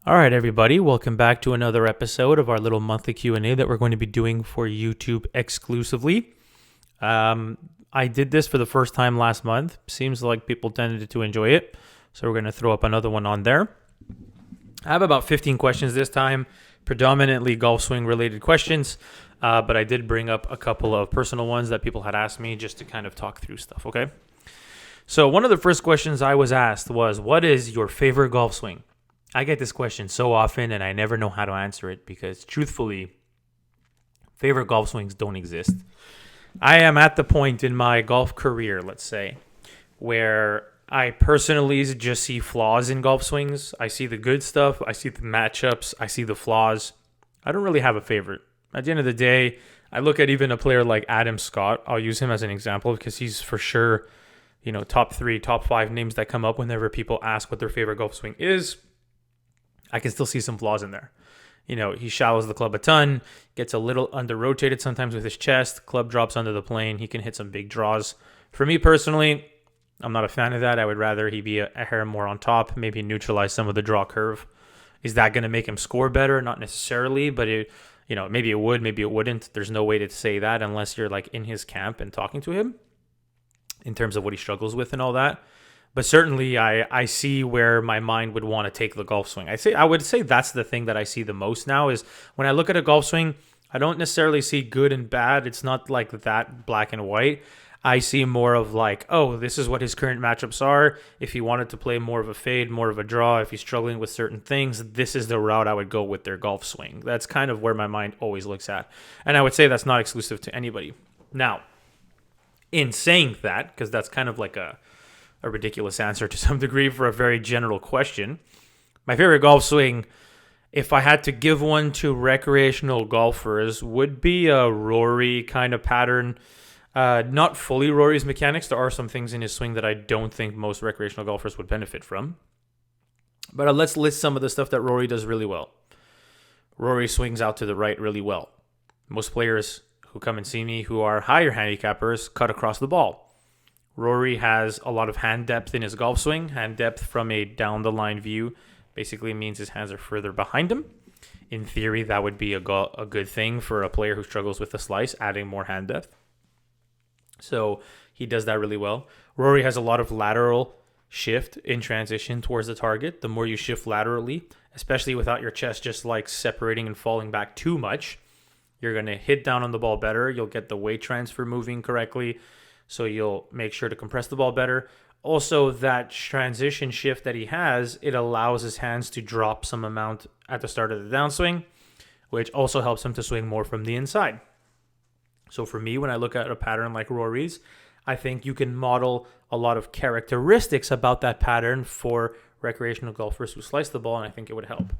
All right, everybody, welcome back to another episode of our little monthly Q&A that we're going to be doing for YouTube exclusively. I did this for the first time last month. Seems like people tended to enjoy it, so we're going to throw up another one on there. I have about 15 questions this time, predominantly golf swing related questions, but I did bring up a couple of personal ones that people had asked me just to kind of talk through stuff, okay? So one of the first questions I was asked was, what is your favorite golf swing? I get this question so often and I never know how to answer it because truthfully, favorite golf swings don't exist. I am at the point in my golf career, let's say, where I personally just see flaws in golf swings. I see the good stuff, I see the matchups, I see the flaws. I don't really have a favorite. At the end of the day, I look at even a player like Adam Scott. I'll use him as an example because he's for sure, top 3, top 5 names that come up whenever people ask what their favorite golf swing is. I can still see some flaws in there. He shallows the club a ton, gets a little under-rotated sometimes with his chest, club drops under the plane, he can hit some big draws. For me personally, I'm not a fan of that. I would rather he be a hair more on top, maybe neutralize some of the draw curve. Is that going to make him score better? Not necessarily, but maybe it would, maybe it wouldn't. There's no way to say that unless you're like in his camp and talking to him in terms of what he struggles with and all that. But certainly, I see where my mind would want to take the golf swing. I would say that's the thing that I see the most now is when I look at a golf swing, I don't necessarily see good and bad. It's not like that black and white. I see more of like, oh, this is what his current matchups are. If he wanted to play more of a fade, more of a draw, if he's struggling with certain things, this is the route I would go with their golf swing. That's kind of where my mind always looks at. And I would say that's not exclusive to anybody. Now, in saying that, because that's kind of like a ridiculous answer to some degree for a very general question. My favorite golf swing, if I had to give one to recreational golfers, would be a Rory kind of pattern. Not fully Rory's mechanics. There are some things in his swing that I don't think most recreational golfers would benefit from. But let's list some of the stuff that Rory does really well. Rory swings out to the right really well. Most players who come and see me who are higher handicappers cut across the ball. Rory has a lot of hand depth in his golf swing. Hand depth from a down-the-line view basically means his hands are further behind him. In theory, that would be a good thing for a player who struggles with the slice, adding more hand depth. So he does that really well. Rory has a lot of lateral shift in transition towards the target. The more you shift laterally, especially without your chest just like separating and falling back too much, you're going to hit down on the ball better. You'll get the weight transfer moving correctly. So you'll make sure to compress the ball better. Also, that transition shift that he has, it allows his hands to drop some amount at the start of the downswing, which also helps him to swing more from the inside. So for me, when I look at a pattern like Rory's, I think you can model a lot of characteristics about that pattern for recreational golfers who slice the ball, and I think it would help.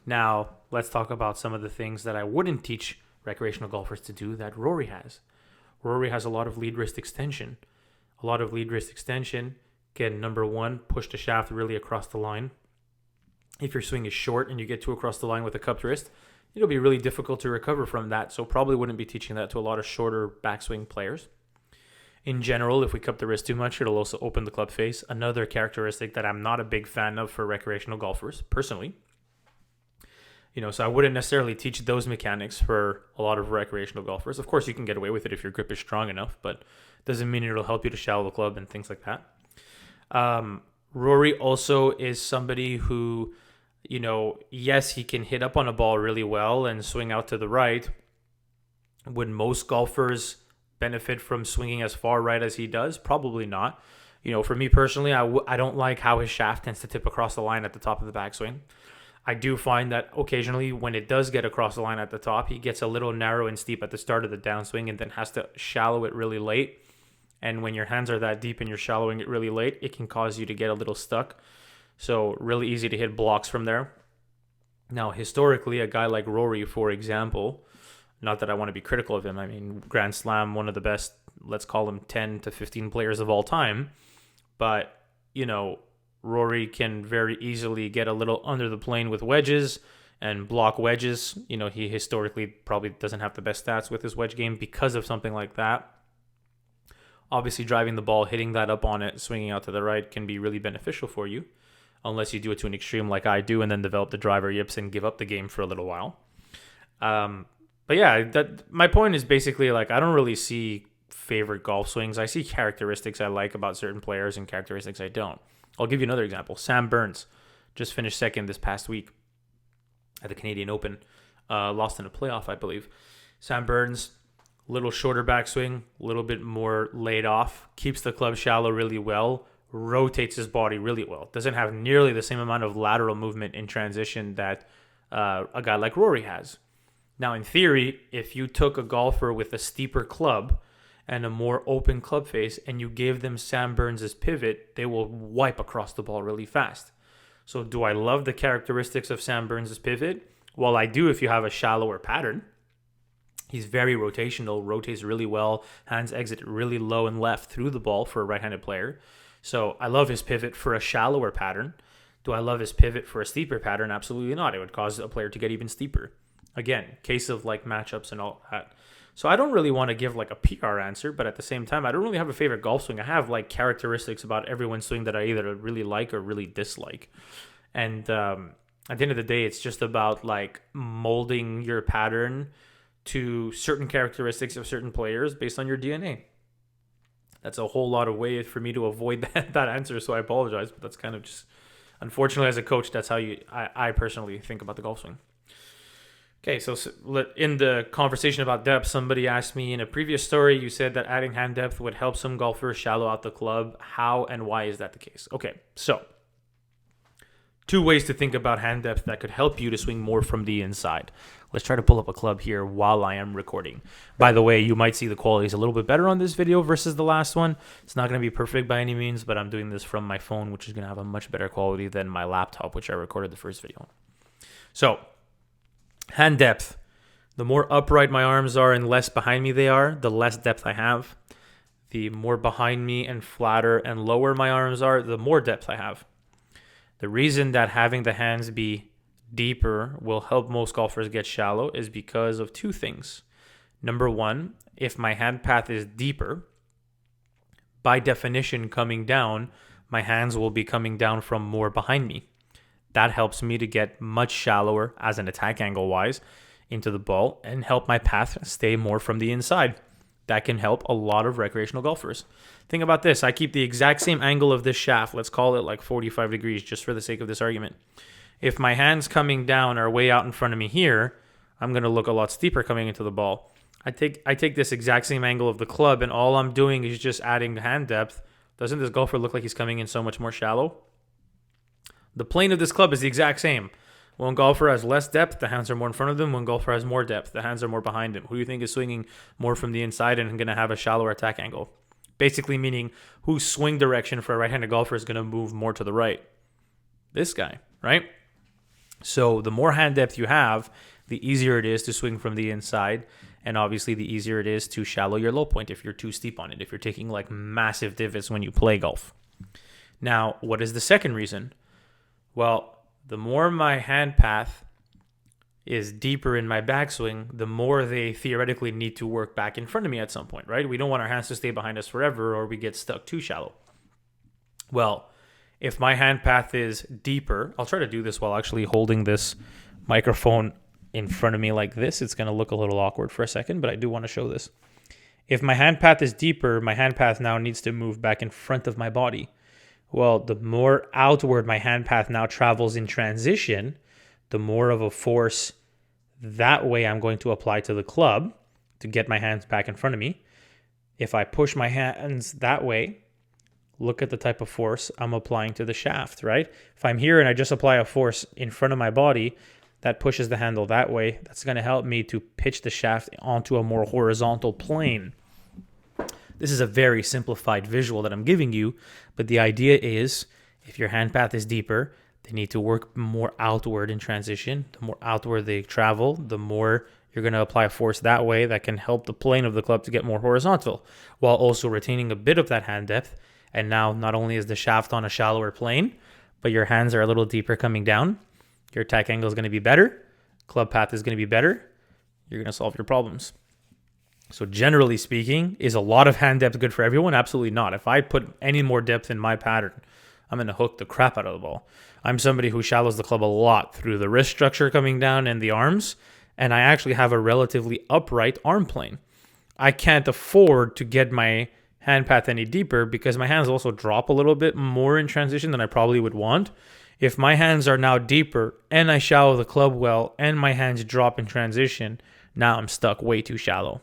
Now, let's talk about some of the things that I wouldn't teach recreational golfers to do that Rory has. Rory has a lot of lead wrist extension. A lot of lead wrist extension can, number one, push the shaft really across the line. If your swing is short and you get too across the line with a cupped wrist, it'll be really difficult to recover from that. So probably wouldn't be teaching that to a lot of shorter backswing players. In general, if we cup the wrist too much, it'll also open the club face. Another characteristic that I'm not a big fan of for recreational golfers, personally. So I wouldn't necessarily teach those mechanics for a lot of recreational golfers. Of course, you can get away with it if your grip is strong enough, but doesn't mean it'll help you to shallow the club and things like that. Rory also is somebody who, yes, he can hit up on a ball really well and swing out to the right. Would most golfers benefit from swinging as far right as he does? Probably not. For me personally, I don't like how his shaft tends to tip across the line at the top of the backswing. I do find that occasionally when it does get across the line at the top, he gets a little narrow and steep at the start of the downswing and then has to shallow it really late. And when your hands are that deep and you're shallowing it really late, it can cause you to get a little stuck. So really easy to hit blocks from there. Now, historically, a guy like Rory, for example, not that I want to be critical of him. I mean, Grand Slam, one of the best, let's call him 10 to 15 players of all time. But, Rory can very easily get a little under the plane with wedges and block wedges. He historically probably doesn't have the best stats with his wedge game because of something like that. Obviously, driving the ball, hitting that up on it, swinging out to the right can be really beneficial for you. unless you do it to an extreme like I do and then develop the driver yips and give up the game for a little while. But yeah, my point is basically like I don't really see favorite golf swings. I see characteristics I like about certain players and characteristics I don't. I'll give you another example. Sam Burns just finished second this past week at the Canadian Open. Lost in a playoff, I believe. Sam Burns, little shorter backswing, a little bit more laid off, keeps the club shallow really well, rotates his body really well. Doesn't have nearly the same amount of lateral movement in transition that a guy like Rory has. Now, in theory, if you took a golfer with a steeper club and a more open club face and you gave them Sam Burns' pivot, they will wipe across the ball really fast. So do I love the characteristics of Sam Burns' pivot? Well, I do if you have a shallower pattern. He's very rotational, rotates really well, hands exit really low and left through the ball for a right-handed player. So I love his pivot for a shallower pattern. Do I love his pivot for a steeper pattern? Absolutely not. It would cause a player to get even steeper. Again, case of like matchups and all that. So I don't really want to give like a PR answer, but at the same time, I don't really have a favorite golf swing. I have like characteristics about everyone's swing that I either really like or really dislike. And at the end of the day, it's just about like molding your pattern to certain characteristics of certain players based on your DNA. That's a whole lot of way for me to avoid that answer, so I apologize, but that's kind of just, unfortunately, as a coach, that's how I personally think about the golf swing. Okay, so in the conversation about depth, somebody asked me in a previous story, you said that adding hand depth would help some golfers shallow out the club. How and why is that the case? Okay, so two ways to think about hand depth that could help you to swing more from the inside. Let's try to pull up a club here while I am recording. By the way, you might see the quality is a little bit better on this video versus the last one. It's not going to be perfect by any means, but I'm doing this from my phone, which is going to have a much better quality than my laptop, which I recorded the first video on. So, hand depth. The more upright my arms are and less behind me they are, the less depth I have. The more behind me and flatter and lower my arms are, the more depth I have. The reason that having the hands be deeper will help most golfers get shallow is because of two things. Number one, if my hand path is deeper, by definition coming down, my hands will be coming down from more behind me. That helps me to get much shallower as an attack angle wise into the ball and help my path stay more from the inside. That can help a lot of recreational golfers. Think about this. I keep the exact same angle of this shaft. Let's call it like 45 degrees just for the sake of this argument. If my hands coming down are way out in front of me here, I'm going to look a lot steeper coming into the ball. I take this exact same angle of the club and all I'm doing is just adding hand depth. Doesn't this golfer look like he's coming in so much more shallow? The plane of this club is the exact same. When golfer has less depth, the hands are more in front of them. When golfer has more depth, the hands are more behind him. Who do you think is swinging more from the inside and going to have a shallower attack angle? Basically meaning whose swing direction for a right-handed golfer is going to move more to the right? This guy, right? So the more hand depth you have, the easier it is to swing from the inside. And obviously the easier it is to shallow your low point if you're too steep on it, if you're taking like massive divots when you play golf. Now, what is the second reason? Well, the more my hand path is deeper in my backswing, the more they theoretically need to work back in front of me at some point, right? We don't want our hands to stay behind us forever or we get stuck too shallow. Well, if my hand path is deeper, I'll try to do this while actually holding this microphone in front of me like this. It's going to look a little awkward for a second, but I do want to show this. If my hand path is deeper, my hand path now needs to move back in front of my body. Well, the more outward my hand path now travels in transition, the more of a force that way I'm going to apply to the club to get my hands back in front of me. If I push my hands that way, look at the type of force I'm applying to the shaft, right? If I'm here and I just apply a force in front of my body, that pushes the handle that way. That's going to help me to pitch the shaft onto a more horizontal plane. This is a very simplified visual that I'm giving you, but the idea is if your hand path is deeper, they need to work more outward in transition. The more outward they travel, the more you're going to apply a force that way that can help the plane of the club to get more horizontal while also retaining a bit of that hand depth. And now not only is the shaft on a shallower plane, but your hands are a little deeper coming down. Your attack angle is going to be better. Club path is going to be better. You're going to solve your problems. So generally speaking, is a lot of hand depth good for everyone? Absolutely not. If I put any more depth in my pattern, I'm going to hook the crap out of the ball. I'm somebody who shallows the club a lot through the wrist structure coming down and the arms, and I actually have a relatively upright arm plane. I can't afford to get my hand path any deeper because my hands also drop a little bit more in transition than I probably would want. If my hands are now deeper and I shallow the club well and my hands drop in transition, now I'm stuck way too shallow.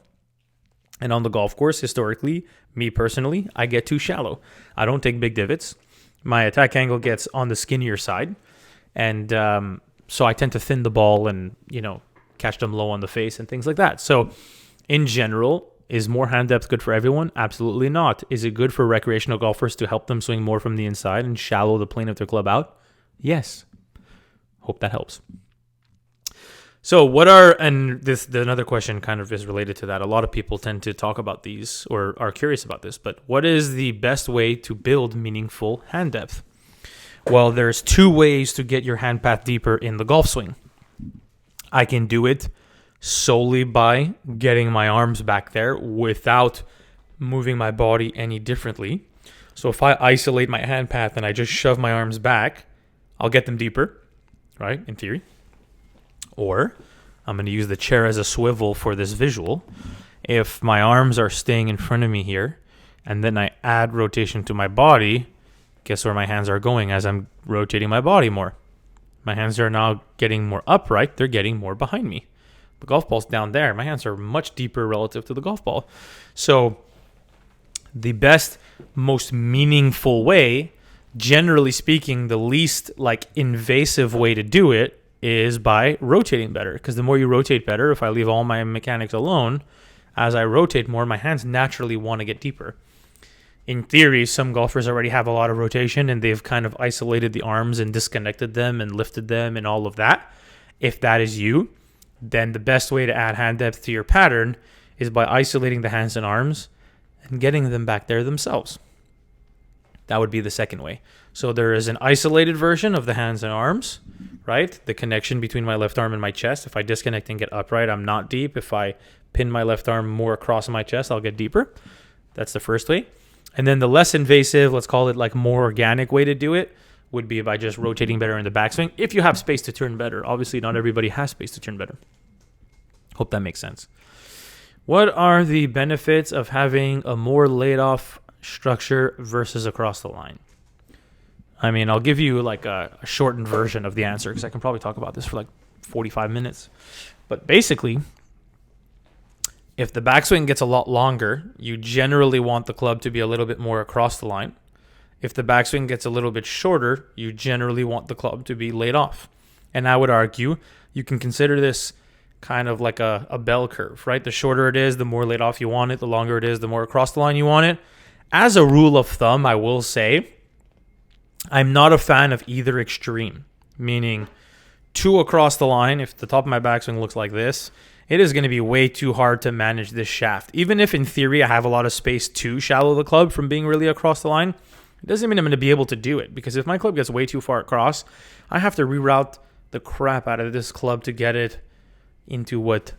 And on the golf course, historically, me personally, I get too shallow. I don't take big divots. My attack angle gets on the skinnier side. And so I tend to thin the ball and, catch them low on the face and things like that. So in general, is more hand depth good for everyone? Absolutely not. Is it good for recreational golfers to help them swing more from the inside and shallow the plane of their club out? Yes. Hope that helps. So another question kind of is related to that. A lot of people tend to talk about these or are curious about this, but what is the best way to build meaningful hand depth? Well, there's 2 ways to get your hand path deeper in the golf swing. I can do it solely by getting my arms back there without moving my body any differently. So if I isolate my hand path and I just shove my arms back, I'll get them deeper, right, in theory. Or I'm going to use the chair as a swivel for this visual. If my arms are staying in front of me here, and then I add rotation to my body, guess where my hands are going as I'm rotating my body more? My hands are now getting more upright. They're getting more behind me. The golf ball's down there. My hands are much deeper relative to the golf ball. So the best, most meaningful way, generally speaking, the least invasive way to do it is by rotating better. Because the more you rotate better, if I leave all my mechanics alone, as I rotate more, my hands naturally want to get deeper. In theory, some golfers already have a lot of rotation and they've kind of isolated the arms and disconnected them and lifted them and all of that. If that is you, then the best way to add hand depth to your pattern is by isolating the hands and arms and getting them back there themselves. That would be the second way. So there is an isolated version of the hands and arms, right? The connection between my left arm and my chest. If I disconnect and get upright, I'm not deep. If I pin my left arm more across my chest, I'll get deeper. That's the first way. And then the less invasive, let's call it more organic way to do it, would be by just rotating better in the backswing. If you have space to turn better. Obviously, not everybody has space to turn better. Hope that makes sense. What are the benefits of having a more laid off structure versus across the line? I mean, I'll give you a shortened version of the answer because I can probably talk about this for 45 minutes. But basically, if the backswing gets a lot longer, you generally want the club to be a little bit more across the line. If the backswing gets a little bit shorter, you generally want the club to be laid off. And I would argue you can consider this kind of like a bell curve, right? The shorter it is, the more laid off you want it. The longer it is, the more across the line you want it. As a rule of thumb, I will say I'm not a fan of either extreme, meaning 2 across the line. If the top of my backswing looks like this, it is going to be way too hard to manage this shaft. Even if in theory I have a lot of space to shallow the club from being really across the line, it doesn't mean I'm going to be able to do it, because if my club gets way too far across, I have to reroute the crap out of this club to get it into what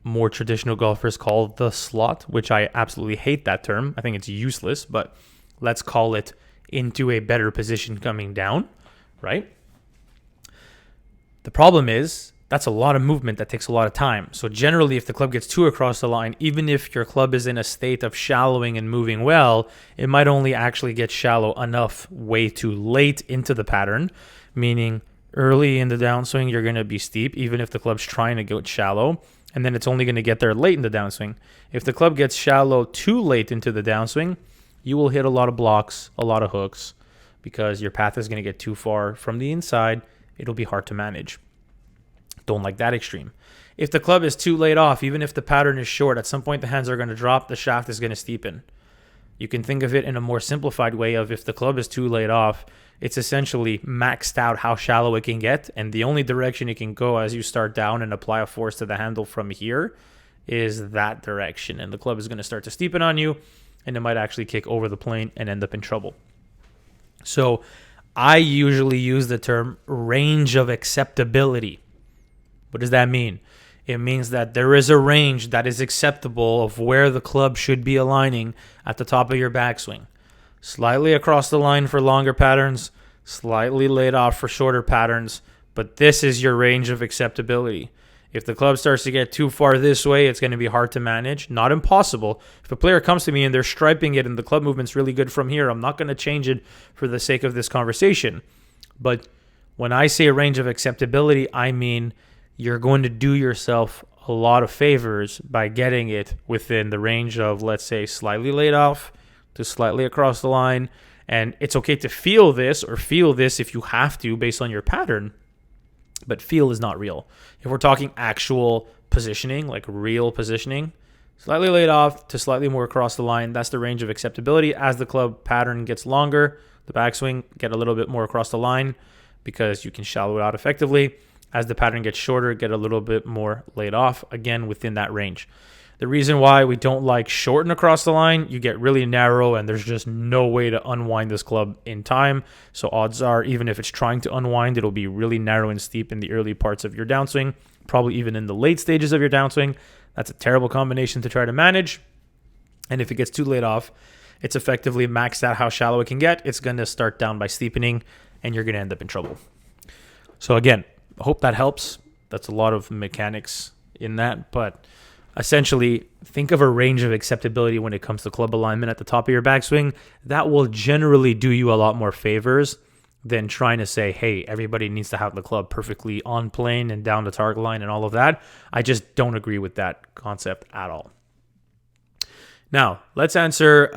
more traditional golfers call the slot, which I absolutely hate that term. I think it's useless, but let's call it into a better position coming down, right? The problem is that's a lot of movement that takes a lot of time. So generally, if the club gets too across the line, even if your club is in a state of shallowing and moving well, it might only actually get shallow enough way too late into the pattern, meaning early in the downswing, you're going to be steep, even if the club's trying to go shallow, and then it's only going to get there late in the downswing. If the club gets shallow too late into the downswing, you will hit a lot of blocks, a lot of hooks, because your path is going to get too far from the inside. It'll be hard to manage. Don't like that extreme. If the club is too laid off, even if the pattern is short, at some point the hands are going to drop, the shaft is going to steepen. You can think of it in a more simplified way of if the club is too laid off, it's essentially maxed out how shallow it can get, and the only direction it can go as you start down and apply a force to the handle from here is that direction, and the club is going to start to steepen on you, and it might actually kick over the plane and end up in trouble. So I usually use the term range of acceptability. What does that mean? It means that there is a range that is acceptable of where the club should be aligning at the top of your backswing. slightly across the line for longer patterns, slightly laid off for shorter patterns, but this is your range of acceptability. If the club starts to get too far this way, it's going to be hard to manage. Not impossible. If a player comes to me and they're striping it and the club movement's really good from here, I'm not going to change it for the sake of this conversation. But when I say a range of acceptability, I mean you're going to do yourself a lot of favors by getting it within the range of, let's say, slightly laid off to slightly across the line. And it's okay to feel this or feel this if you have to based on your pattern. But feel is not real. If we're talking actual positioning, like real positioning, slightly laid off to slightly more across the line, that's the range of acceptability. As the club pattern gets longer, the backswing get a little bit more across the line because you can shallow it out effectively. As the pattern gets shorter, get a little bit more laid off, again, within that range. The reason why we don't like shorten across the line, you get really narrow and there's just no way to unwind this club in time. So odds are, even if it's trying to unwind, it'll be really narrow and steep in the early parts of your downswing, probably even in the late stages of your downswing. That's a terrible combination to try to manage. And if it gets too laid off, it's effectively maxed out how shallow it can get. It's going to start down by steepening and you're going to end up in trouble. So again, I hope that helps. That's a lot of mechanics in that, but essentially, think of a range of acceptability when it comes to club alignment at the top of your backswing. That will generally do you a lot more favors than trying to say, hey, everybody needs to have the club perfectly on plane and down the target line and all of that. I just don't agree with that concept at all. Now, let's answer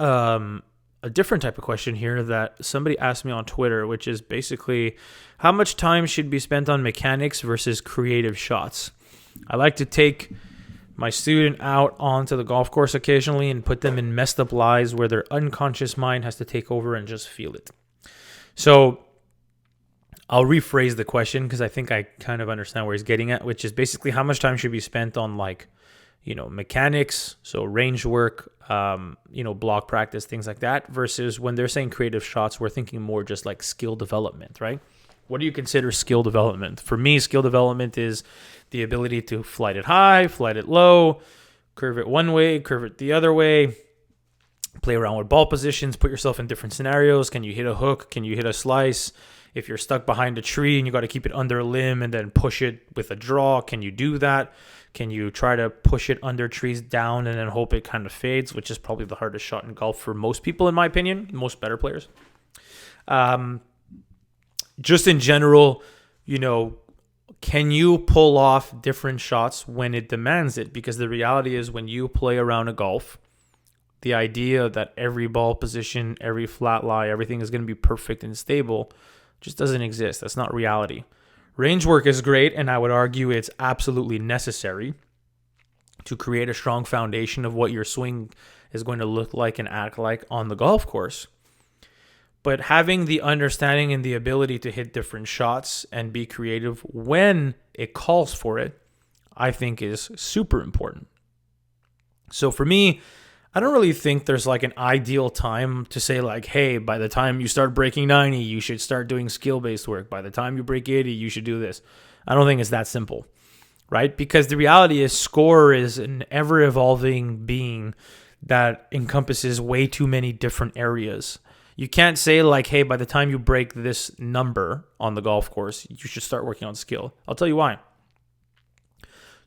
a different type of question here that somebody asked me on Twitter, which is basically how much time should be spent on mechanics versus creative shots. I like to take my student out onto the golf course occasionally and put them in messed up lies where their unconscious mind has to take over and just feel it. So I'll rephrase the question because I think I kind of understand where he's getting at, which is basically how much time should be spent on mechanics, so range work, block practice, things like that, versus when they're saying creative shots, we're thinking more just like skill development, right? What do you consider skill development? For me, skill development is the ability to flight it high, flight it low, curve it one way, curve it the other way, play around with ball positions, put yourself in different scenarios. Can you hit a hook? Can you hit a slice? If you're stuck behind a tree and you got to keep it under a limb and then push it with a draw, can you do that? Can you try to push it under trees down and then hope it kind of fades, which is probably the hardest shot in golf for most people, in my opinion, most better players. Just in general, can you pull off different shots when it demands it? Because the reality is when you play around a golf, the idea that every ball position, every flat lie, everything is going to be perfect and stable just doesn't exist. That's not reality. Range work is great, and I would argue it's absolutely necessary to create a strong foundation of what your swing is going to look like and act like on the golf course. But having the understanding and the ability to hit different shots and be creative when it calls for it, I think is super important. So for me, I don't really think there's like an ideal time to say like, hey, by the time you start breaking 90, you should start doing skill-based work. By the time you break 80, you should do this. I don't think it's that simple, right? Because the reality is score is an ever-evolving being that encompasses way too many different areas. You can't say like, hey, by the time you break this number on the golf course, you should start working on skill. I'll tell you why.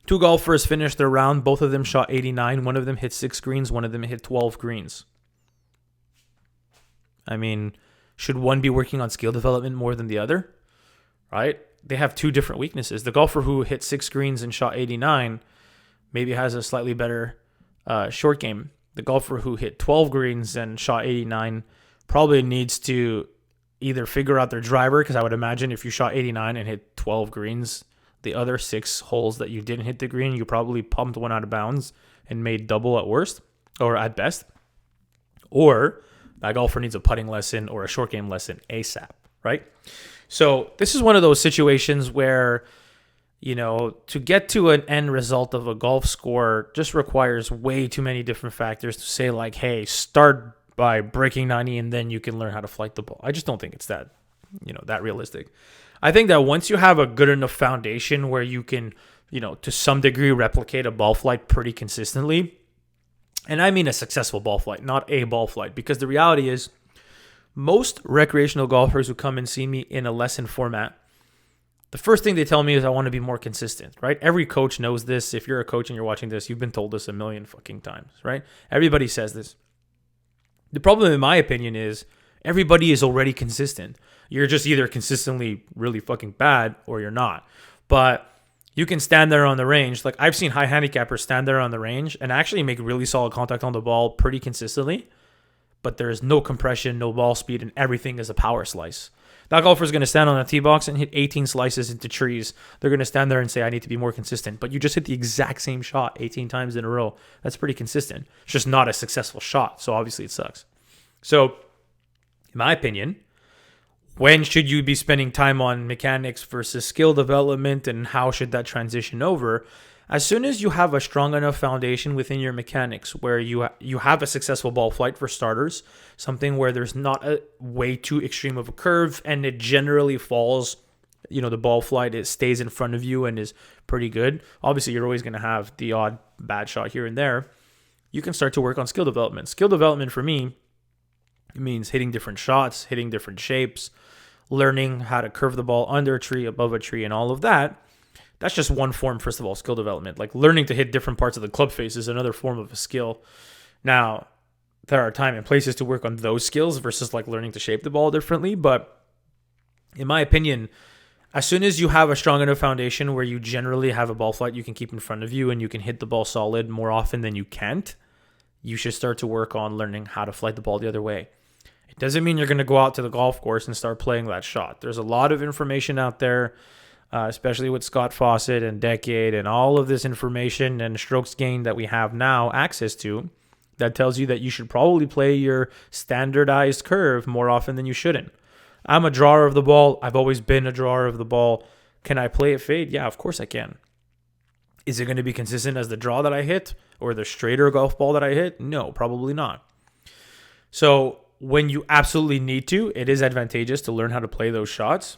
Two golfers finished their round. Both of them shot 89. One of them hit 6 greens. One of them hit 12 greens. I mean, should one be working on skill development more than the other? Right? They have two different weaknesses. The golfer who hit 6 greens and shot 89 maybe has a slightly better short game. The golfer who hit 12 greens and shot 89 probably needs to either figure out their driver, because I would imagine if you shot 89 and hit 12 greens, the other 6 holes that you didn't hit the green, you probably pumped one out of bounds and made double at worst or at best. Or that golfer needs a putting lesson or a short game lesson ASAP, right? So this is one of those situations where, to get to an end result of a golf score just requires way too many different factors to say like, hey, start by breaking 90 and then you can learn how to flight the ball. I just don't think it's that realistic. I think that once you have a good enough foundation where you can, to some degree replicate a ball flight pretty consistently, and I mean a successful ball flight, not a ball flight, because the reality is Most recreational golfers who come and see me in a lesson format, the first thing they tell me is I want to be more consistent, right? Every coach knows this. If you're a coach and you're watching this, you've been told this a million fucking times, right? Everybody says this. The problem, in my opinion, is everybody is already consistent. You're just either consistently really fucking bad or you're not. But you can stand there on the range. Like, I've seen high handicappers stand there on the range and actually make really solid contact on the ball pretty consistently. But there's no compression, no ball speed, and everything is a power slice. That golfer is going to stand on a tee box and hit 18 slices into trees. They're going to stand there and say, I need to be more consistent. But you just hit the exact same shot 18 times in a row. That's pretty consistent. It's just not a successful shot. So obviously it sucks. So in my opinion, when should you be spending time on mechanics versus skill development, and how should that transition over? As soon as you have a strong enough foundation within your mechanics where you have a successful ball flight, for starters, something where there's not a way too extreme of a curve and it generally falls, the ball flight, it stays in front of you and is pretty good. Obviously, you're always going to have the odd bad shot here and there. You can start to work on skill development. Skill development for me, it means hitting different shots, hitting different shapes, learning how to curve the ball under a tree, above a tree, and all of that. That's just one form, first of all, skill development. Like, learning to hit different parts of the club face is another form of a skill. Now, there are time and places to work on those skills versus like learning to shape the ball differently. But in my opinion, as soon as you have a strong enough foundation where you generally have a ball flight you can keep in front of you and you can hit the ball solid more often than you can't, you should start to work on learning how to flight the ball the other way. It doesn't mean you're going to go out to the golf course and start playing that shot. There's a lot of information out there, especially with Scott Fawcett and Decade and all of this information and strokes gained that we have now access to, that tells you that you should probably play your standardized curve more often than you shouldn't. I'm a drawer of the ball. I've always been a drawer of the ball. Can I play it fade? Yeah, of course I can. Is it going to be consistent as the draw that I hit or the straighter golf ball that I hit? No, probably not. So when you absolutely need to, it is advantageous to learn how to play those shots.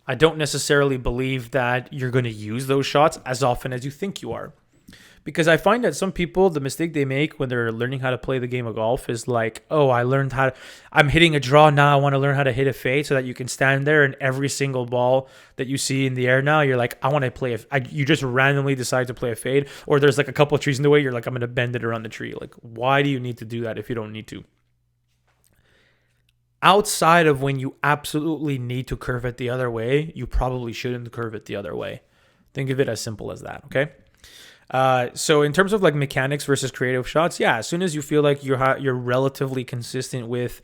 I don't necessarily believe that you're going to use those shots as often as you think you are. Because I find that some people, the mistake they make when they're learning how to play the game of golf is like, oh, I'm hitting a draw now, I want to learn how to hit a fade, so that you can stand there and every single ball that you see in the air now, you're like, I want to play you just randomly decide to play a fade, or there's like a couple of trees in the way, you're like, I'm going to bend it around the tree. Like, why do you need to do that if you don't need to? Outside of when you absolutely need to curve it the other way, you probably shouldn't curve it the other way. Think of it as simple as that, okay? So in terms of like mechanics versus creative shots, yeah, as soon as you feel like you're relatively consistent with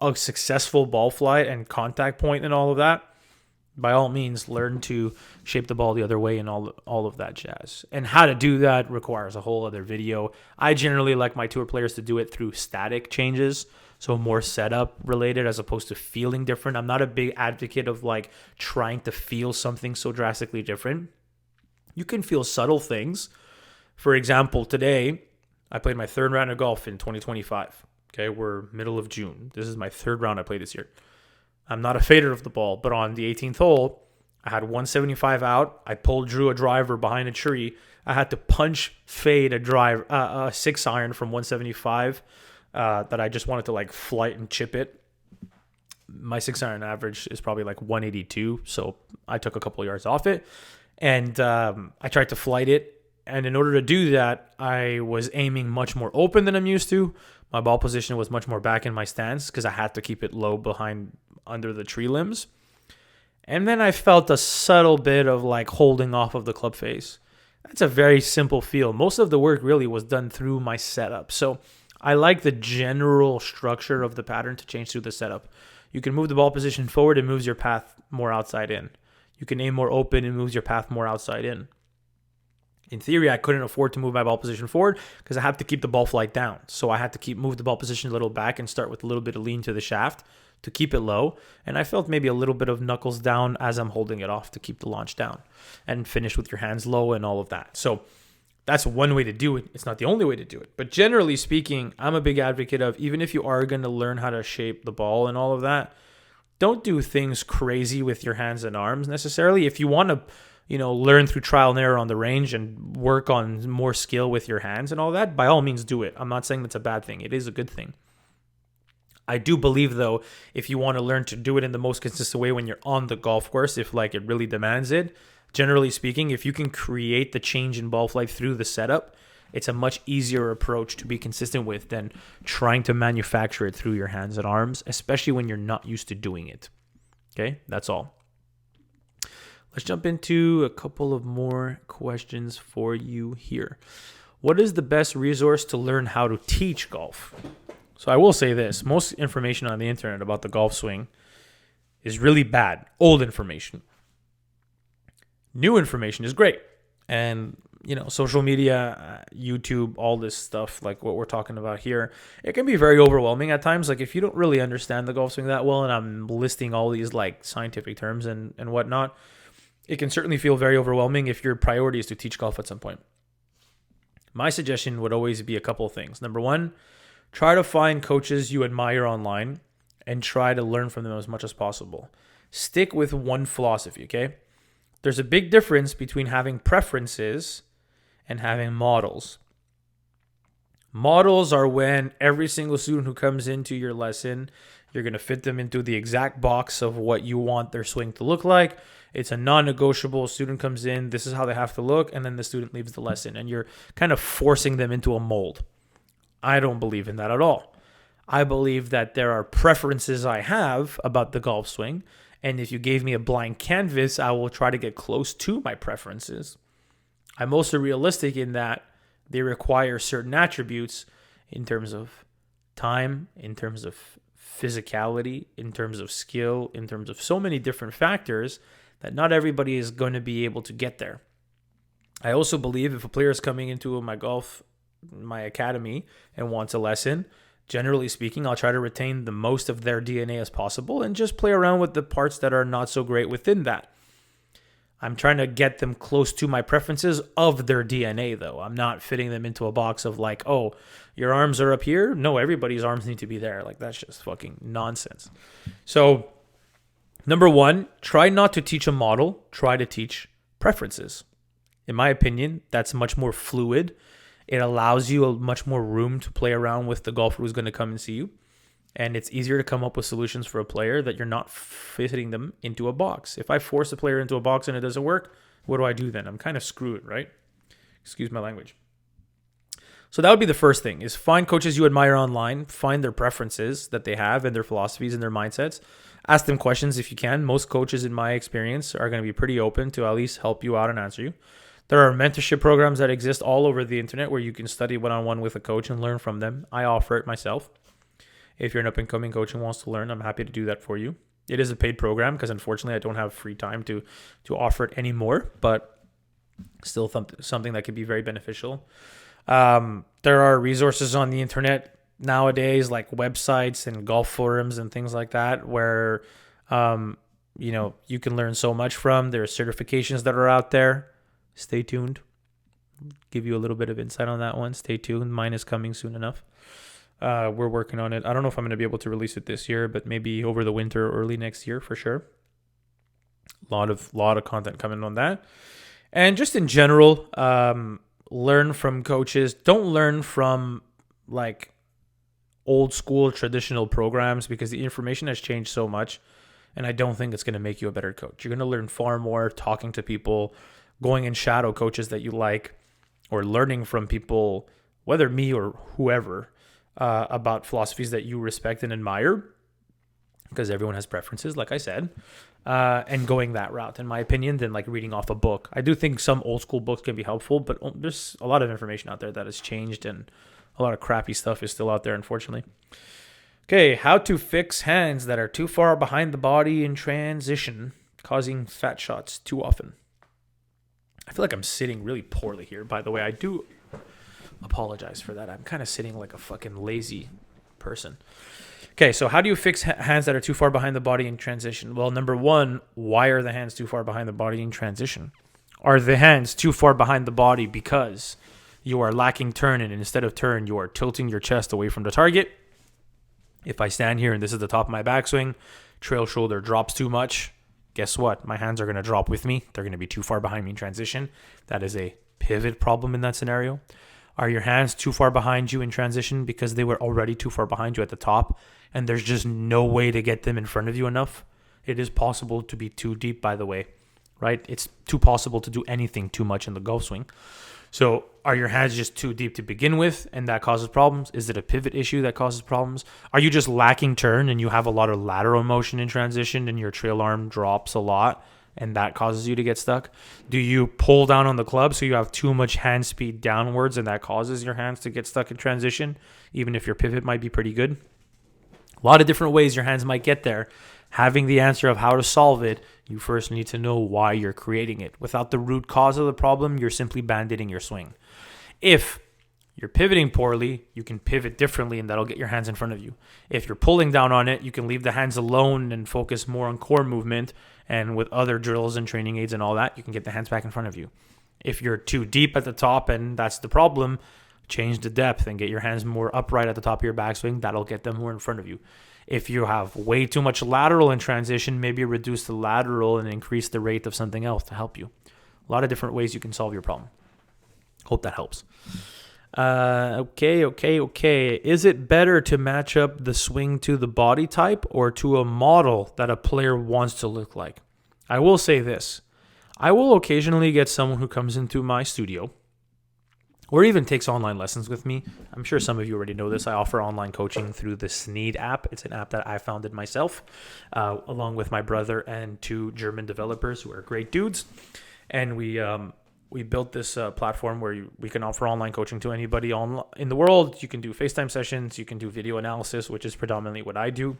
a successful ball flight and contact point and all of that, by all means, learn to shape the ball the other way and all of that jazz. And how to do that requires a whole other video. I generally like my tour players to do it through static changes, so more setup related as opposed to feeling different. I'm not a big advocate of like trying to feel something so drastically different. You can feel subtle things. For example, today, I played my third round of golf in 2025. Okay, we're middle of June. This is my third round I played this year. I'm not a fader of the ball, but on the 18th hole, I had 175 out. I drew a driver behind a tree. I had to punch fade a 6-iron from 175 that I just wanted to like flight and chip it. My 6-iron average is probably like 182, so I took a couple of yards off it. And I tried to flight it. And in order to do that, I was aiming much more open than I'm used to. My ball position was much more back in my stance because I had to keep it low under the tree limbs. And then I felt a subtle bit of like holding off of the club face. That's a very simple feel. Most of the work really was done through my setup. So I like the general structure of the pattern to change through the setup. You can move the ball position forward, it moves your path more outside in. You can aim more open, it moves your path more outside in. In theory, I couldn't afford to move my ball position forward because I have to keep the ball flight down. So I had to move the ball position a little back and start with a little bit of lean to the shaft to keep it low. And I felt maybe a little bit of knuckles down as I'm holding it off to keep the launch down and finish with your hands low and all of that. So that's one way to do it. It's not the only way to do it. But generally speaking, I'm a big advocate of, even if you are going to learn how to shape the ball and all of that, don't do things crazy with your hands and arms necessarily. If you want to, learn through trial and error on the range and work on more skill with your hands and all that, by all means do it. I'm not saying that's a bad thing. It is a good thing. I do believe, though, if you want to learn to do it in the most consistent way when you're on the golf course, if like it really demands it, generally speaking, if you can create the change in ball flight through the setup, it's a much easier approach to be consistent with than trying to manufacture it through your hands and arms, especially when you're not used to doing it. Okay, that's all. Let's jump into a couple of more questions for you here. What is the best resource to learn how to teach golf? So I will say this. Most information on the internet about the golf swing is really bad. Old information. New information is great. And, social media, YouTube, all this stuff, like what we're talking about here, it can be very overwhelming at times. Like if you don't really understand the golf swing that well, and I'm listing all these like scientific terms and whatnot, it can certainly feel very overwhelming if your priority is to teach golf at some point. My suggestion would always be a couple of things. Number one, try to find coaches you admire online and try to learn from them as much as possible. Stick with one philosophy, okay? There's a big difference between having preferences and having models. Models are when every single student who comes into your lesson, you're going to fit them into the exact box of what you want their swing to look like. It's a non-negotiable. Student comes in, this is how they have to look, and then the student leaves the lesson, and you're kind of forcing them into a mold. I don't believe in that at all. I believe that there are preferences I have about the golf swing, and if you gave me a blank canvas, I will try to get close to my preferences. I'm also realistic in that they require certain attributes in terms of time, in terms of physicality, in terms of skill, in terms of so many different factors that not everybody is going to be able to get there. I also believe if a player is coming into my academy and wants a lesson, generally speaking, I'll try to retain the most of their DNA as possible and just play around with the parts that are not so great within that. I'm trying to get them close to my preferences of their DNA, though. I'm not fitting them into a box of like, oh, your arms are up here. No, everybody's arms need to be there. Like, that's just fucking nonsense. So, number one, try not to teach a model. Try to teach preferences. In my opinion, that's much more fluid. It allows you much more room to play around with the golfer who's going to come and see you. And it's easier to come up with solutions for a player that you're not fitting them into a box. If I force a player into a box and it doesn't work, what do I do then? I'm kind of screwed, right? Excuse my language. So that would be the first thing, is find coaches you admire online, find their preferences that they have and their philosophies and their mindsets. Ask them questions if you can. Most coaches, in my experience, are going to be pretty open to at least help you out and answer you. There are mentorship programs that exist all over the internet where you can study one-on-one with a coach and learn from them. I offer it myself. If you're an up-and-coming coach and wants to learn, I'm happy to do that for you. It is a paid program because unfortunately I don't have free time to offer it anymore, but still something that could be very beneficial. There are resources on the internet nowadays like websites and golf forums and things like that where you can learn so much from. There are certifications that are out there. Stay tuned. Give you a little bit of insight on that one. Stay tuned. Mine is coming soon enough. We're working on it. I don't know if I'm going to be able to release it this year, but maybe over the winter or early next year for sure. Lot of content coming on that. And just in general, learn from coaches. Don't learn from like old school traditional programs because the information has changed so much, and I don't think it's going to make you a better coach. You're going to learn far more talking to people, going and shadow coaches that you like, or learning from people, whether me or whoever, about philosophies that you respect and admire, because everyone has preferences, like I said, and going that route, in my opinion, than like reading off a book. I do think some old school books can be helpful, but there's a lot of information out there that has changed, and a lot of crappy stuff is still out there, unfortunately. Okay, how to fix hands that are too far behind the body in transition, causing fat shots too often. I feel like I'm sitting really poorly here, by the way. I do apologize for that. I'm kind of sitting like a fucking lazy person. Okay, so how do you fix hands that are too far behind the body in transition? Well, number one, why are the hands too far behind the body in transition? Are the hands too far behind the body because you are lacking turn, and instead of turn, you are tilting your chest away from the target? If I stand here and this is the top of my backswing, trail shoulder drops too much, guess what? My hands are going to drop with me. They're going to be too far behind me in transition. That is a pivot problem in that scenario. Are your hands too far behind you in transition because they were already too far behind you at the top and there's just no way to get them in front of you enough? It is possible to be too deep, by the way, right? It's too possible to do anything too much in the golf swing. So are your hands just too deep to begin with and that causes problems? Is it a pivot issue that causes problems? Are you just lacking turn and you have a lot of lateral motion in transition and your trail arm drops a lot and that causes you to get stuck? Do you pull down on the club so you have too much hand speed downwards and that causes your hands to get stuck in transition, even if your pivot might be pretty good? A lot of different ways your hands might get there. Having the answer of how to solve it, you first need to know why you're creating it. Without the root cause of the problem, you're simply band-aiding your swing. If you're pivoting poorly, you can pivot differently and that'll get your hands in front of you. If you're pulling down on it, you can leave the hands alone and focus more on core movement, and with other drills and training aids and all that, you can get the hands back in front of you. If you're too deep at the top and that's the problem, change the depth and get your hands more upright at the top of your backswing. That'll get them more in front of you. If you have way too much lateral in transition, maybe reduce the lateral and increase the rate of something else to help you. A lot of different ways you can solve your problem. Hope that helps. Okay. Is it better to match up the swing to the body type or to a model that a player wants to look like? I will say this. I will occasionally get someone who comes into my studio or even takes online lessons with me. I'm sure some of you already know this. I offer online coaching through the Sneed app. It's an app that I founded myself, along with my brother and 2 German developers who are great dudes. And we built this platform where we can offer online coaching to anybody in the world. You can do FaceTime sessions. You can do video analysis, which is predominantly what I do.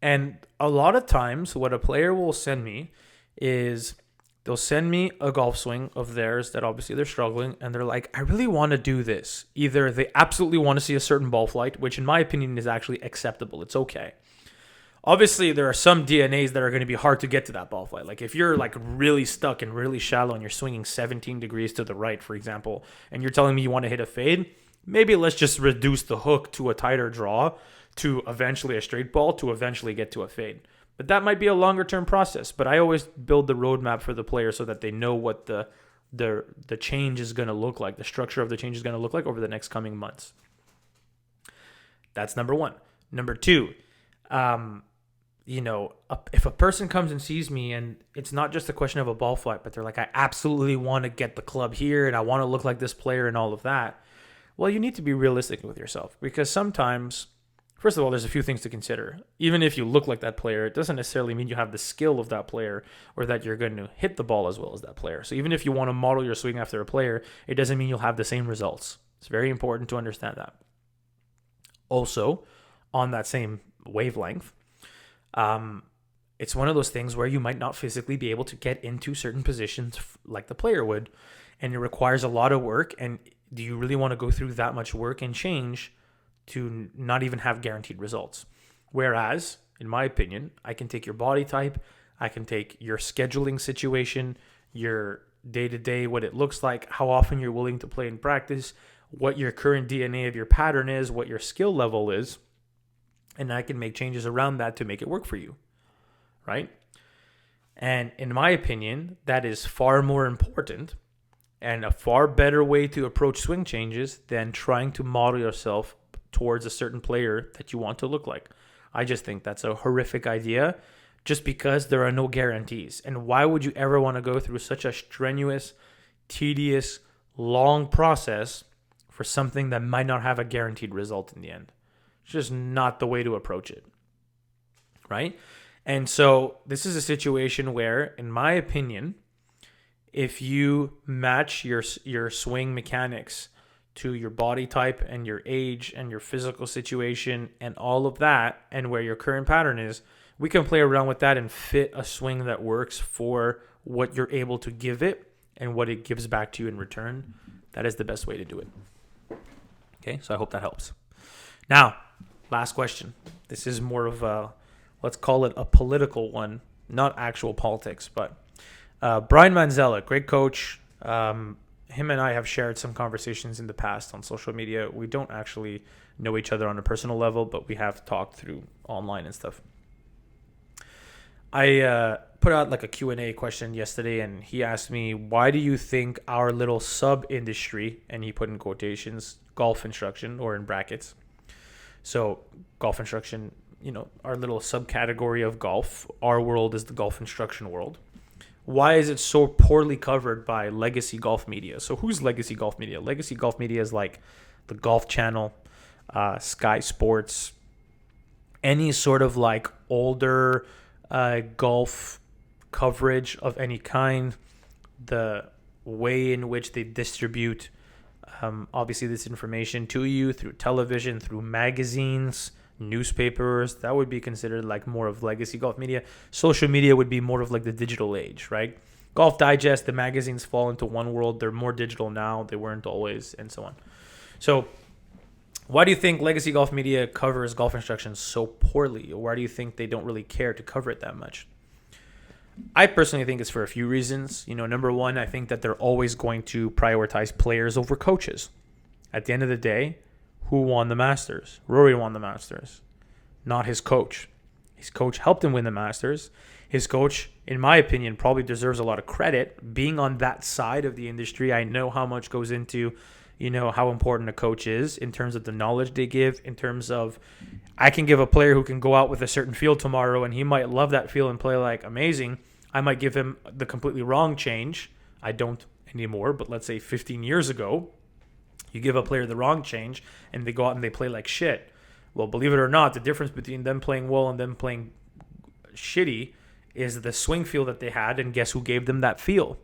And a lot of times what a player will send me is they'll send me a golf swing of theirs that obviously they're struggling, and they're like, I really want to do this. Either they absolutely want to see a certain ball flight, which in my opinion is actually acceptable. It's okay. Obviously, there are some DNAs that are going to be hard to get to that ball flight. Like if you're like really stuck and really shallow and you're swinging 17 degrees to the right, for example, and you're telling me you want to hit a fade, maybe let's just reduce the hook to a tighter draw to eventually a straight ball to eventually get to a fade. But that might be a longer term process. But I always build the roadmap for the player so that they know what the change is going to look like, the structure of the change is going to look like over the next coming months. That's number one. Number two, if a person comes and sees me and it's not just a question of a ball flight, but they're like, I absolutely want to get the club here and I want to look like this player and all of that. Well, you need to be realistic with yourself, because sometimes, first of all, there's a few things to consider. Even if you look like that player, it doesn't necessarily mean you have the skill of that player or that you're going to hit the ball as well as that player. So even if you want to model your swing after a player, it doesn't mean you'll have the same results. It's very important to understand that. Also, on that same wavelength, it's one of those things where you might not physically be able to get into certain positions like the player would, and it requires a lot of work. And do you really want to go through that much work and change to not even have guaranteed results? Whereas, in my opinion, I can take your body type, I can take your scheduling situation, your day-to-day, what it looks like, how often you're willing to play in practice, what your current DNA of your pattern is, what your skill level is, and I can make changes around that to make it work for you, right? And in my opinion, that is far more important and a far better way to approach swing changes than trying to model yourself towards a certain player that you want to look like. I just think that's a horrific idea, just because there are no guarantees. And why would you ever want to go through such a strenuous, tedious, long process for something that might not have a guaranteed result in the end? It's just not the way to approach it, right? And so this is a situation where, in my opinion, if you match your swing mechanics to your body type and your age and your physical situation and all of that, and where your current pattern is, we can play around with that and fit a swing that works for what you're able to give it and what it gives back to you in return. That is the best way to do it. Okay, so I hope that helps. Now, last question. This is more of a, let's call it a political one, not actual politics, but Brian Manzella, great coach. Him and I have shared some conversations in the past on social media. We don't actually know each other on a personal level, but we have talked through online and stuff. I put out like a Q&A question yesterday, and he asked me, why do you think our little sub-industry, and he put in quotations, golf instruction, or in brackets. So golf instruction, our little subcategory of golf, our world is the golf instruction world. Why is it so poorly covered by legacy golf media? So who's legacy golf media? Legacy golf media is like the Golf Channel, Sky Sports, any sort of like older golf coverage of any kind, the way in which they distribute obviously this information to you through television, through magazines, newspapers, that would be considered like more of legacy golf media. Social media would be more of like the digital age, right? Golf Digest, the magazines fall into one world. They're more digital now. They weren't always, and so on. So why do you think legacy golf media covers golf instruction so poorly? Or why do you think they don't really care to cover it that much? I personally think it's for a few reasons. Number one, I think that they're always going to prioritize players over coaches. At the end of the day, who won the Masters? Rory won the Masters, not his coach. His coach helped him win the Masters. His coach, in my opinion, probably deserves a lot of credit. Being on that side of the industry, I know how much goes into, how important a coach is in terms of the knowledge they give, in terms of I can give a player who can go out with a certain field tomorrow and he might love that field and play like amazing. I might give him the completely wrong change. I don't anymore, but let's say 15 years ago, you give a player the wrong change and they go out and they play like shit. Well, believe it or not, the difference between them playing well and them playing shitty is the swing feel that they had, and guess who gave them that feel?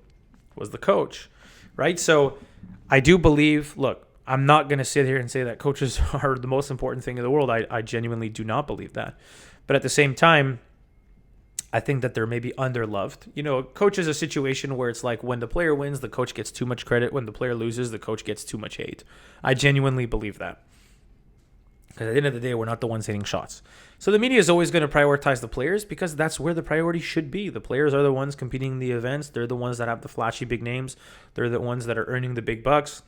Was the coach, right? So I do believe, look, I'm not going to sit here and say that coaches are the most important thing in the world. I genuinely do not believe that. But at the same time, I think that they're maybe underloved. Coach is a situation where it's like when the player wins, the coach gets too much credit. When the player loses, the coach gets too much hate. I genuinely believe that. Because at the end of the day, we're not the ones hitting shots. So the media is always going to prioritize the players because that's where the priority should be. The players are the ones competing in the events. They're the ones that have the flashy big names. They're the ones that are earning the big bucks.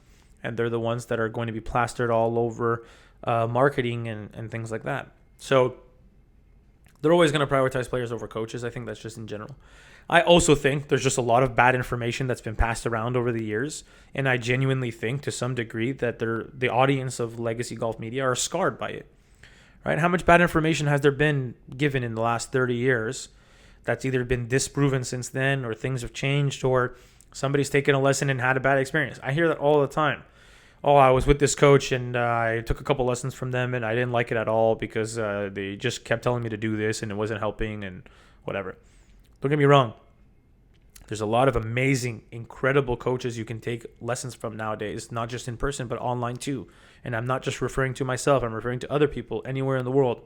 And they're the ones that are going to be plastered all over marketing and things like that. So they're always going to prioritize players over coaches. I think that's just in general. I also think there's just a lot of bad information that's been passed around over the years. And I genuinely think to some degree that the audience of legacy golf media are scarred by it. Right? How much bad information has there been given in the last 30 years that's either been disproven since then, or things have changed, or somebody's taken a lesson and had a bad experience? I hear that all the time. Oh, I was with this coach and I took a couple lessons from them and I didn't like it at all because they just kept telling me to do this and it wasn't helping and whatever. Don't get me wrong. There's a lot of amazing, incredible coaches you can take lessons from nowadays, not just in person, but online too. And I'm not just referring to myself. I'm referring to other people anywhere in the world.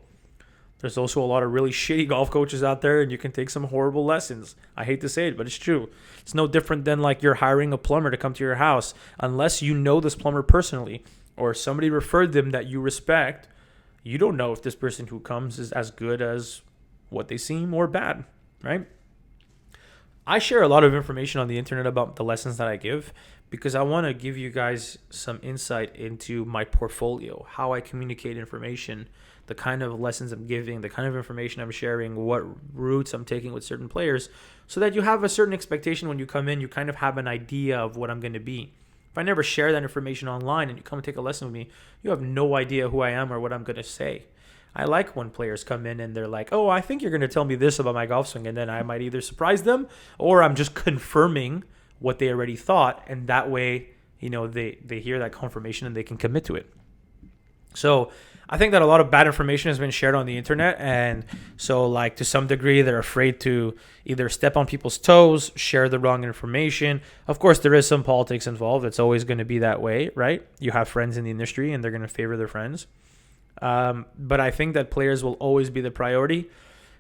There's also a lot of really shitty golf coaches out there, and you can take some horrible lessons. I hate to say it, but it's true. It's no different than like you're hiring a plumber to come to your house. Unless you know this plumber personally or somebody referred them that you respect, you don't know if this person who comes is as good as what they seem or bad, right? I share a lot of information on the internet about the lessons that I give because I want to give you guys some insight into my portfolio, how I communicate information, the kind of lessons I'm giving, the kind of information I'm sharing, what routes I'm taking with certain players, so that you have a certain expectation when you come in. You kind of have an idea of what I'm going to be. If I never share that information online and you come and take a lesson with me, you have no idea who I am or what I'm going to say. I like when players come in and they're like, oh, I think you're going to tell me this about my golf swing. And then I might either surprise them or I'm just confirming what they already thought. And that way, they hear that confirmation and they can commit to it. So I think that a lot of bad information has been shared on the internet. And so like to some degree, they're afraid to either step on people's toes, share the wrong information. Of course, there is some politics involved. It's always going to be that way, right? You have friends in the industry and they're going to favor their friends. But I think that players will always be the priority.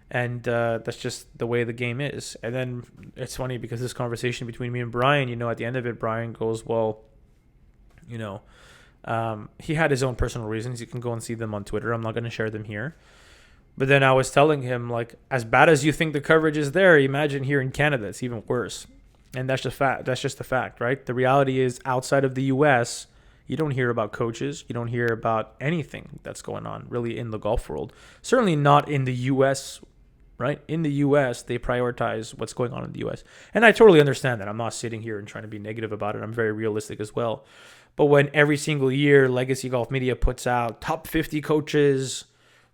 And that's just the way the game is. And then it's funny because this conversation between me and Brian, at the end of it, Brian goes, well, he had his own personal reasons. You can go and see them on Twitter. I'm not going to share them here. But then I was telling him, like, as bad as you think the coverage is there, imagine here in Canada, it's even worse. And that's just fact. That's just the fact, right? The reality is outside of the U.S., you don't hear about coaches. You don't hear about anything that's going on really in the golf world. Certainly not in the U.S., right? In the U.S., they prioritize what's going on in the U.S. And I totally understand that. I'm not sitting here and trying to be negative about it. I'm very realistic as well. But when every single year Legacy Golf Media puts out top 50 coaches,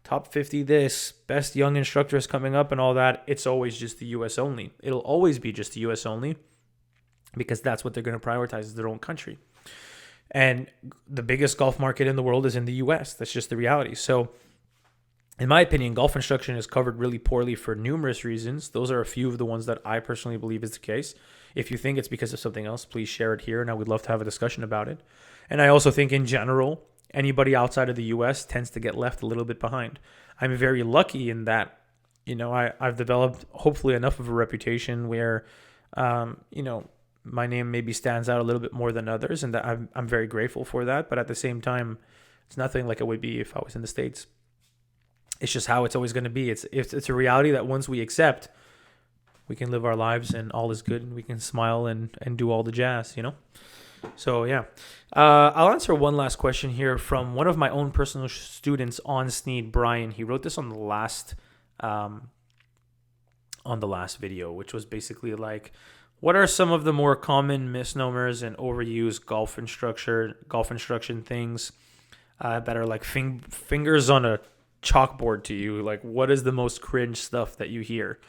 top 50 this, best young instructors coming up and all that, it's always just the U.S. only. It'll always be just the U.S. only because that's what they're going to prioritize is their own country. And the biggest golf market in the world is in the U.S. That's just the reality. So in my opinion, golf instruction is covered really poorly for numerous reasons. Those are a few of the ones that I personally believe is the case. If you think it's because of something else, please share it here, and I would love to have a discussion about it. And I also think in general, anybody outside of the U.S. tends to get left a little bit behind. I'm very lucky in that, I've developed hopefully enough of a reputation where, my name maybe stands out a little bit more than others, and that I'm very grateful for that. But at the same time, it's nothing like it would be if I was in the States. It's just how it's always going to be. It's a reality that once we accept, we can live our lives and all is good and we can smile and do all the jazz, So, yeah. I'll answer one last question here from one of my own personal students on Sneed, Brian. He wrote this on the last video, which was basically like, what are some of the more common misnomers and overused golf instruction things that are like fingers on a chalkboard to you? Like, what is the most cringe stuff that you hear?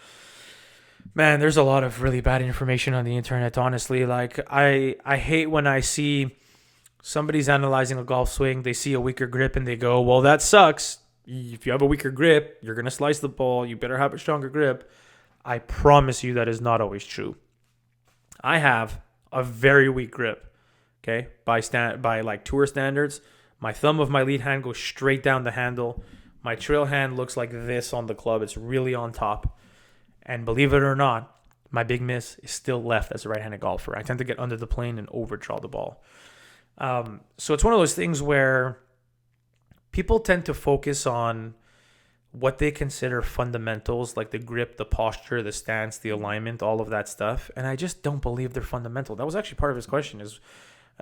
Man, there's a lot of really bad information on the internet, honestly. Like, I hate when I see somebody's analyzing a golf swing, they see a weaker grip and they go, well, that sucks. If you have a weaker grip, you're going to slice the ball. You better have a stronger grip. I promise you that is not always true. I have a very weak grip, okay? By like tour standards, my thumb of my lead hand goes straight down the handle. My trail hand looks like this on the club. It's really on top. And believe it or not, my big miss is still left as a right-handed golfer. I tend to get under the plane and overdraw the ball. So it's one of those things where people tend to focus on what they consider fundamentals, like the grip, the posture, the stance, the alignment, all of that stuff. And I just don't believe they're fundamental. That was actually part of his question is,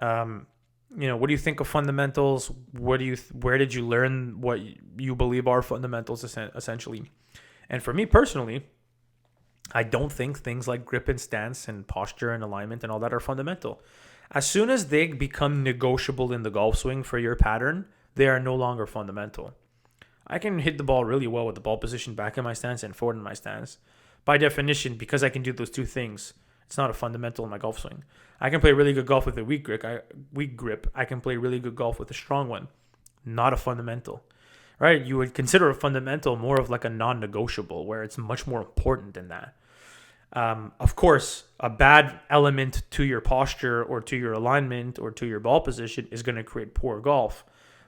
what do you think of fundamentals? Where did you learn what you believe are fundamentals, essentially? And for me personally, I don't think things like grip and stance and posture and alignment and all that are fundamental. As soon as they become negotiable in the golf swing for your pattern, they are no longer fundamental. I can hit the ball really well with the ball position back in my stance and forward in my stance. By definition, because I can do those two things, it's not a fundamental in my golf swing. I can play really good golf with a weak grip. I can play really good golf with a strong one. Not a fundamental. Right? You would consider a fundamental more of like a non-negotiable, where it's much more important than that. Of course, a bad element to your posture or to your alignment or to your ball position is going to create poor golf.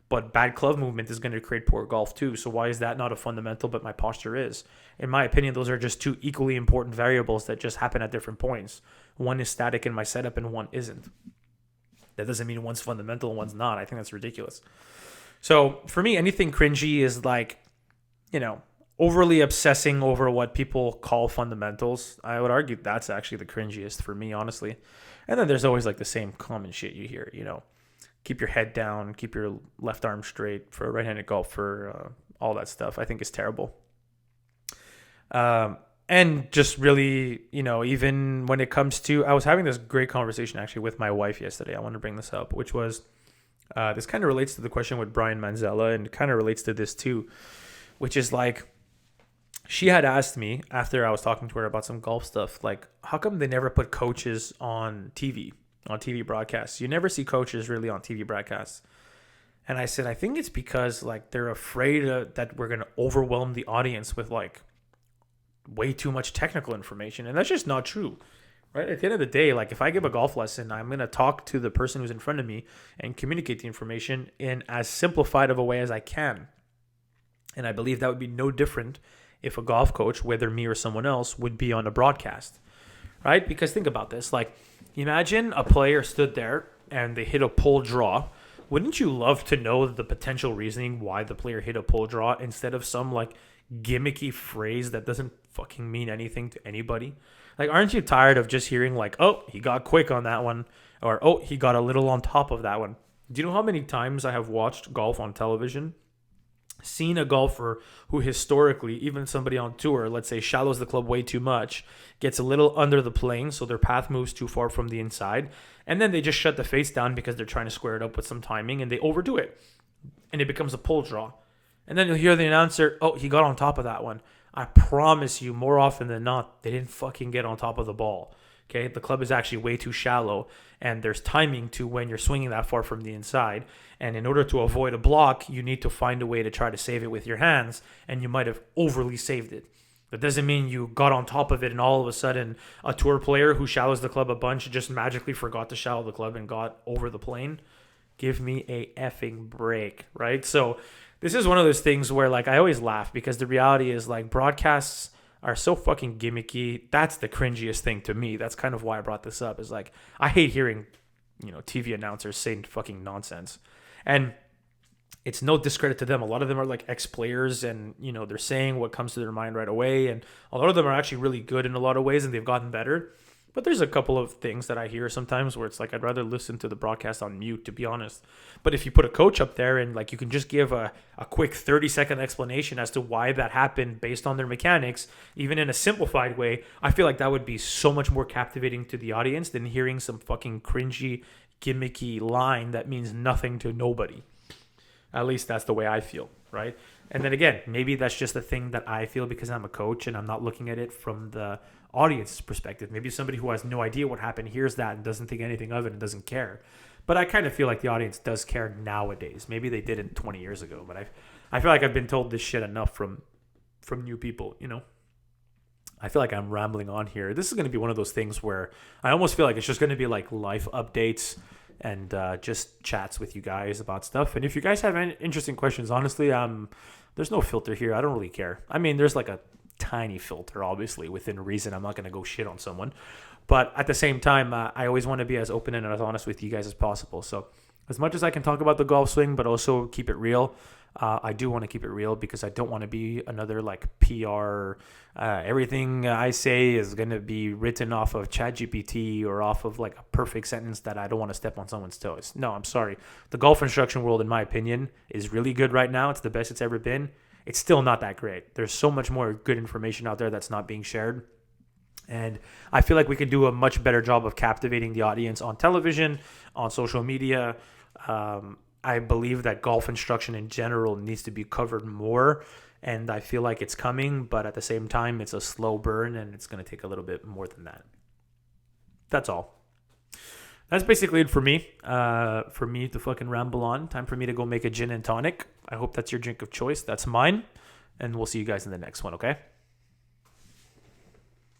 But bad club movement is going to create poor golf too. So why is that not a fundamental, but my posture is? In my opinion, those are just two equally important variables that just happen at different points. One is static in my setup and one isn't. That doesn't mean one's fundamental and one's not. I think that's ridiculous. So for me, anything cringy is like, overly obsessing over what people call fundamentals. I would argue that's actually the cringiest for me, honestly. And then there's always like the same common shit you hear, keep your head down, keep your left arm straight for a right-handed golfer, all that stuff I think is terrible. And just really, even when it comes to, I was having this great conversation actually with my wife yesterday. I want to bring this up, which was, this kind of relates to the question with Brian Manzella and kind of relates to this too, which is like, she had asked me after I was talking to her about some golf stuff, like, how come they never put coaches on TV broadcasts? You never see coaches really on TV broadcasts. And I said, I think it's because like they're afraid that we're going to overwhelm the audience with like way too much technical information. And that's just not true, right? At the end of the day, like if I give a golf lesson, I'm going to talk to the person who's in front of me and communicate the information in as simplified of a way as I can. And I believe that would be no different if a golf coach, whether me or someone else, would be on a broadcast, right? Because think about this, like imagine a player stood there and they hit a pull draw. Wouldn't you love to know the potential reasoning why the player hit a pull draw instead of some like gimmicky phrase that doesn't fucking mean anything to anybody? Like, aren't you tired of just hearing like, oh, he got quick on that one, or oh, he got a little on top of that one? Do you know how many times I have watched golf on television seen a golfer who historically, even somebody on tour, let's say shallows the club way too much, gets a little under the plane, so their path moves too far from the inside, and then they just shut the face down because they're trying to square it up with some timing, and they overdo it, and it becomes a pull draw. And then you'll hear the announcer, oh, he got on top of that one. I promise you, more often than not, they didn't fucking get on top of the ball. Okay, the club is actually way too shallow, and there's timing to when you're swinging that far from the inside. And in order to avoid a block, you need to find a way to try to save it with your hands, and you might have overly saved it. That doesn't mean you got on top of it and all of a sudden a tour player who shallows the club a bunch just magically forgot to shallow the club and got over the plane. Give me a effing break, right? So this is one of those things where, like, I always laugh because the reality is, like, broadcasts are so fucking gimmicky. That's the cringiest thing to me. That's kind of why I brought this up, is like, I hate hearing, TV announcers saying fucking nonsense. And it's no discredit to them. A lot of them are like ex-players, and, they're saying what comes to their mind right away. And a lot of them are actually really good in a lot of ways, and they've gotten better. But there's a couple of things that I hear sometimes where it's like, I'd rather listen to the broadcast on mute, to be honest. But if you put a coach up there and, like, you can just give a quick 30-second explanation as to why that happened based on their mechanics, even in a simplified way, I feel like that would be so much more captivating to the audience than hearing some fucking cringy, gimmicky line that means nothing to nobody. At least that's the way I feel, right? And then again, maybe that's just a thing that I feel because I'm a coach and I'm not looking at it from the audience's perspective. Maybe somebody who has no idea what happened hears that and doesn't think anything of it and doesn't care. But I kind of feel like the audience does care nowadays. Maybe they didn't 20 years ago, but I feel like I've been told this shit enough from new people, I feel like I'm rambling on here. This is going to be one of those things where I almost feel like it's just going to be like life updates and just chats with you guys about stuff. And if you guys have any interesting questions, honestly, there's no filter here. I don't really care. I mean, there's like a tiny filter, obviously, within reason. I'm not going to go shit on someone. But at the same time, I always want to be as open and as honest with you guys as possible. So as much as I can talk about the golf swing, but also keep it real, I do want to keep it real because I don't want to be another like PR. Everything I say is going to be written off of ChatGPT or off of like a perfect sentence that I don't want to step on someone's toes. No, I'm sorry. The golf instruction world, in my opinion, is really good right now. It's the best it's ever been. It's still not that great. There's so much more good information out there that's not being shared. And I feel like we can do a much better job of captivating the audience on television, on social media. I believe that golf instruction in general needs to be covered more, and I feel like it's coming, but at the same time, it's a slow burn, and it's going to take a little bit more than that. That's all. That's basically it for me. For me to fucking ramble on. Time for me to go make a gin and tonic. I hope that's your drink of choice. That's mine, and we'll see you guys in the next one, okay?